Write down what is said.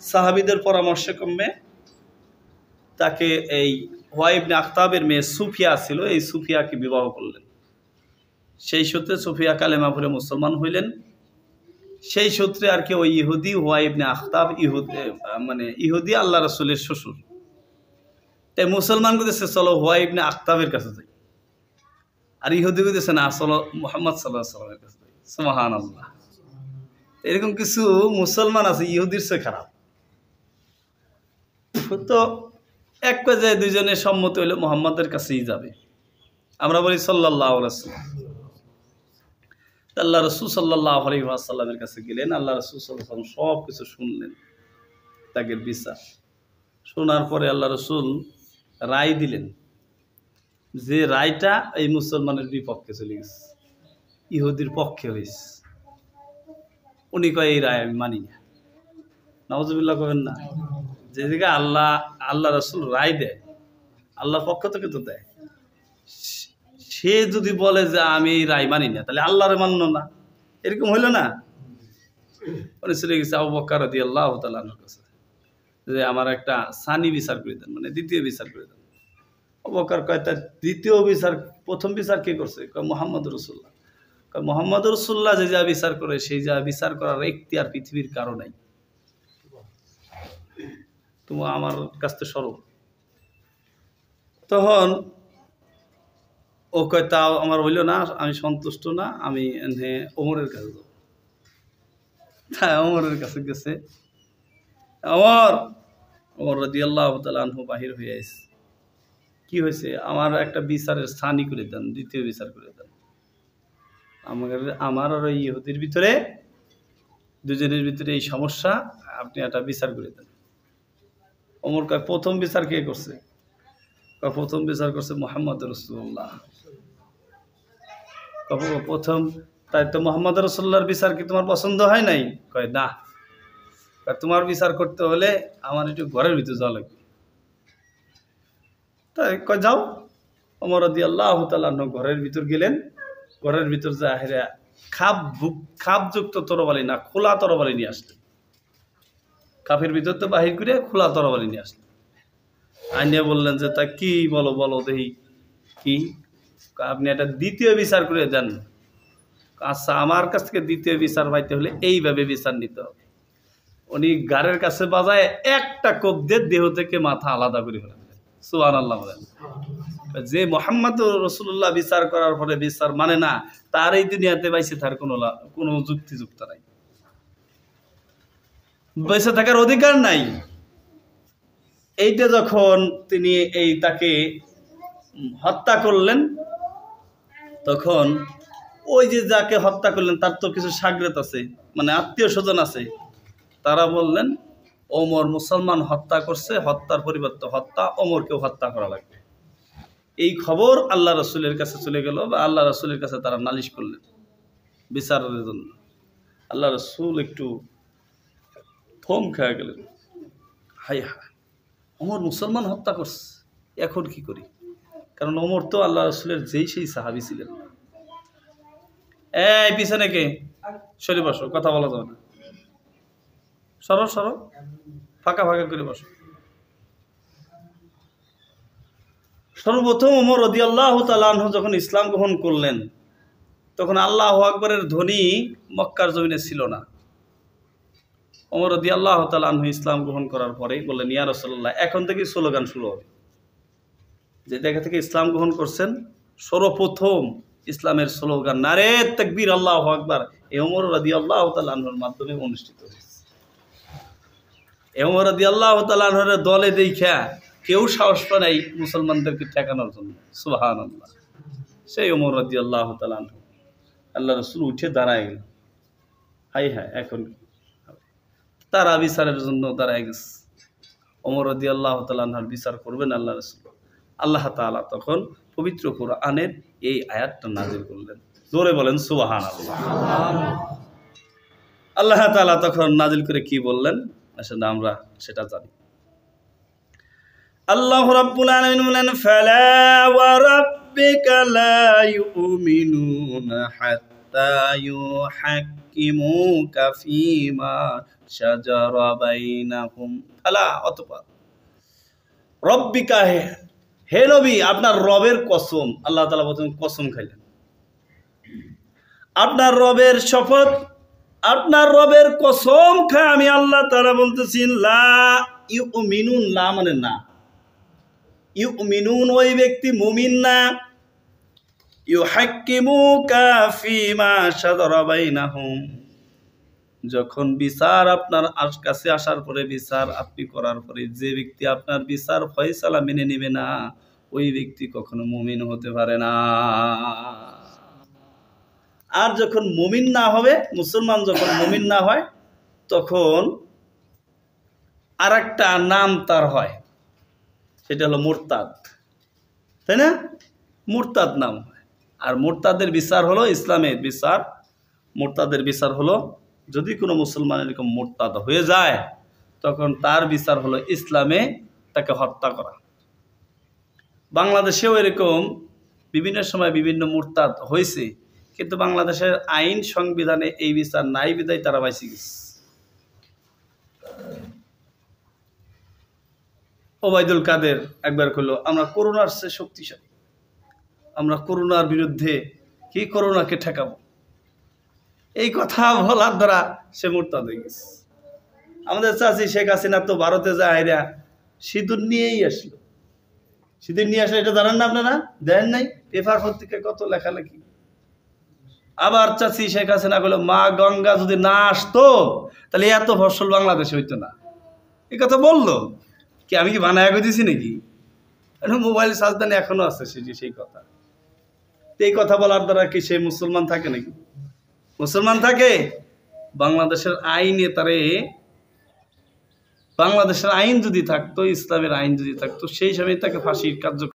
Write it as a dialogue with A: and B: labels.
A: সাহাবীদের পরামর্শক্রমে তাকে এই ওয়াই ইবনে আখতাবের মেয়ে সুফিয়া ছিল, এই সুফিয়াকে বিবাহ করলেন। সেই সূত্রে সুফিয়া কালেমা পড়ে মুসলমান হইলেন। সেই সূত্রে আর কি ওই ইহুদি ওয়াই ইবনে আখতাব ইহুদি আল্লাহ রাসূলের শ্বশুর। তাই মুসলমান কইতেছে চলো ওয়াই ইবনে আখতাবের কাছে যাই, আর ইহুদি কইতেছে না চলো মুহাম্মদ সাল্লাল্লাহু আলাইহি ওয়াসাল্লামের কাছে যাই। সুবহানাল্লাহ। এরকম কিছু মুসলমান আছে ইহুদির চেয়ে খারাপ। তো এক পর্যায়ে দুইজনে সম্মত হইল মুহাম্মাদের কাছেই যাবে। আমরা বলি সাল্লাল্লাহু আলাইহি ওয়াসাল্লাম। আল্লাহ রাসূল সাল্লাল্লাহু আলাইহি ওয়াসাল্লামের কাছে গেলেন। আল্লাহ রাসূল সাল্লাল্লাহু আলাইহি ওয়াসাল্লাম সব কিছু শুনলেন, তাকে বিচার শোনার পরে আল্লাহ রাসূল রায় দিলেন, যে রায়টা এই মুসলমানের বিপক্ষে চলে গেছে, ইহুদির পক্ষে হয়েছে। উনি কয় এই রায় আমি মানি না। নাউজুবিল্লাহ কবেন না। যেদিকে আল্লাহ রাসূল রায় দেয়, আল্লাহর পক্ষ থেকে তো দেয়, সে যদি বলে যে আমি এই রায় মানি না, তাহলে আল্লাহর মানল না, এরকম হইল না। উনি চলে গেছে আবু বকর রাদিয়াল্লাহু তাআলা আনহুর কাছে, যে আমার একটা সানি বিচার করে দেন, মানে দ্বিতীয় বিচার করে দেন। আবু বকর কয় তার দ্বিতীয় বিচার, প্রথম বিচার কে করছে? কয় মুহাম্মদুর রাসূলুল্লাহ। কয় মুহাম্মদুর রাসূলুল্লাহ যে যা বিচার করে, সেই যা বিচার করার এখতিয়ার পৃথিবীর কারো নাই। তুমি আমার কাছ থেকে সরো। তখন ও কয় তাও আমার হইল না, আমি সন্তুষ্ট না, আমি ওমরের কাছে যাব। তাই ওমরের কাছে গেছে। ওমর রাদিয়াল্লাহু তাআলা আনহু বাহির হয়ে আইছে। কি হয়েছে? আমার একটা বিচারের স্থানই করে দেন, দ্বিতীয় বিচার করে দেন। আমার আর ওই ইহুদির ভিতরে, দুজনের ভিতরে এই সমস্যা, আপনি একটা বিচার করে দেন। ওমর কয় প্রথম বিচার কে করছে? প্রথম বিচার করছে মুহাম্মদ রাসূলুল্লাহ। প্রথম, তাই তো মুহাম্মদ রাসূলুল্লাহর বিচার কি তোমার পছন্দ হয় নাই? কয় না। তোমার বিচার করতে হলে আমার একটু ঘরের ভিতর যাওয়া লাগবে। তাই কয় যাও। ওমর রাদিয়াল্লাহু তাআলা ঘরের ভিতর গেলেন। ঘরের ভিতর যা খাপযুক্ত তরবারি না, খোলা তরবারি নিয়ে আসলেন। কাফের ভিতর তো বাহির করে খোলা তরবারি নিয়ে আসলেন। আইনে বললেন যে তা কি বলো দেখি কি? আপনি একটা দ্বিতীয় বিচার করে দেন। আচ্ছা, আমার কাছ থেকে দ্বিতীয় বিচার পাইতে হলে এইভাবে বিচার নিতে হবে। উনি গাড়ের কাছে বাজায় একটা কোপ দিয়ে দেহ থেকে মাথা আলাদা করে ফেলেন। সুবহানাল্লাহ বলেন। যে মুহাম্মদ রাসূলুল্লাহ বিচার করার পরে বিচার মানে না, তার এই দুনিয়াতে বাইসে থাকার কোনো যুক্তিযুক্ত নাই, বেঁচে থাকার অধিকার নাই। এইটা যখন তিনি তাকে হত্যা করলেন, তখন ওই যে যাকে হত্যা করলেন তার তো কিছু সাগরেত আছে, মানে আত্মীয় স্বজন আছে। তারা বললেন ওমর মুসলমান হত্যা করছে, হত্যার পরিবর্তে হত্যা, ওমরকেও হত্যা করা লাগবে। এই খবর আল্লাহ রাসূলের কাছে চলে গেল, বা আল্লাহ রাসূলের কাছে তারা নালিশ করলেন বিচারের জন্য। আল্লাহ রাসূল একটু থম খেয়ে গেলেন। হায় হায়, ওমর মুসলমান হত্যা করছে, এখন কি করি? কারণ ওমর তো আল্লাহ রাসূলের সেই সাহাবী ছিলেন। এই পিছনে কে? সরে বসো, কথা বলা যাবে না। সরো, ফাঁকা করে বসো। সর্বপ্রথম ওমর রাদিয়াল্লাহু তাআলা আনহু যখন ইসলাম গ্রহণ করলেন, তখন আল্লাহু আকবরের ধ্বনি মক্কার জমিনে ছিল না। ওমর রাদিয়াল্লাহু তাআলা আনহু ইসলাম গ্রহণ করার পরেই বললেন, ইয়া রাসূলুল্লাহ, এখন থেকে স্লোগান শুরু হবে। যে জায়গা থেকে ইসলাম গ্রহণ করছেন, সর্বপ্রথম ইসলামের স্লোগান নারে তাকবীর আল্লাহু আকবার, ওমর রাদিয়াল্লাহু তাআলা আনহুর মাধ্যমে অনুষ্ঠিত হয়েছে। ওমর রাদিয়াল্লাহু তাআলা আনহুর দলে দেখা কেউ সাহস পায় নাই মুসলমানদেরকে ঠেকানোর জন্য। সুবহানাল্লাহ। সেই ওমর রাদিয়াল্লাহু তাআলা আনহু, আল্লাহ রাসূল উঠে দাঁড়ায় গেল। হায় হায়, এখন তারা বিচারের জন্য দাঁড়ায় গেছে। ওমর রাদিয়াল্লাহু তাআলা আনহুর বিচার করবেন আল্লাহ রাসূল। আল্লাহ তাআলা তখন পবিত্র কোরআনের এই আয়াতটা নাযিল করলেন। জোরে বলেন সুবহানাল্লাহ। আল্লাহ তাআলা তখন নাযিল করে কি বললেন আসলে আমরা সেটা জানি। আল্লাহ রাব্বুল আলামিন বলেন, ফালা ওয়া রাব্বিকা লা ইউমিনুনা হাত্তা হাত্তা ইউহাক্কিমুকা ফীমা শাজারা বাইনাহুম ফালা অতঃপর রব্বিকা হে নবী আপনার রবের কসম আল্লাহ তাআলা প্রথমে কসম খাইলেন আপনার রবের শপথ আপনার রবের কসম খায় আমি আল্লাহ তাআলা বলতেছি লা ইউমিনুন লা মানে না ইউমিনুন ওই ব্যক্তি মুমিন না ইউহাক্কিমুকা ফীমা শাজারা বাইনাহুম যখন বিচার আপনার কাছে আসার পরে বিচার আপনি করার পরে যে ব্যক্তি আপনার বিচার ফয়সালা মেনে নেবে না ওই ব্যক্তি কখনো মুমিন হতে পারে না আর যখন মুমিন না হবে মুসলমান যখন মুমিন না হয় তখন আরেকটা নাম তার হয় সেটা হলো মুরতাদ তাই না মুরতাদ নাম হয় আর মুরতাদের বিচার হলো ইসলামের বিচার মুরতাদের বিচার হলো যদি কোনো মুসলমান এরকম মুরতাদ হয়ে যায় তখন তার বিচার হলো ইসলামে তাকে হত্যা করা বাংলাদেশেও এরকম বিভিন্ন সময় বিভিন্ন মুরতাদ হয়েছে কিন্তু বাংলাদেশের আইন সংবিধানে এই বিচার নাই বিধায় তারা বাইসে গেছে ওবায়দুল কাদের একবার কইল আমরা করোনার চেয়ে শক্তিশালী আমরা করোনার বিরুদ্ধে কি করোনাকে ঠেকাবো এই কথা বলার দ্বারা সে মুরতাদ হয়ে গেছে আমাদের চাচি শেখ হাসিনা তো ভারতে যায়রা সিঁদুর নিয়েই আসলো সিঁদুর নিয়ে আসলে এটা জানেন না আপনারা দেন নাই পেপার পত্রিকায় কত লেখালেখি আবার চাচি শেখ হাসিনা বলল মা গঙ্গা যদি না আসতো তাহলে এত ফসল বাংলাদেশে হইতো না এই কথা বললো কি আমি কি বানায় দিছি নাকি মোবাইল সাজদানে এখনো আছে সেই কথা এই কথা বলার দ্বারা কি সে মুসলমান থাকে নাকি মুসলমান থাকে বাংলাদেশের আইনে তারে বাংলাদেশের আইন যদি থাকতো ইসলামের আইন যদি থাকতো সেই সময় তাকে ফাঁসির কার্যক্রম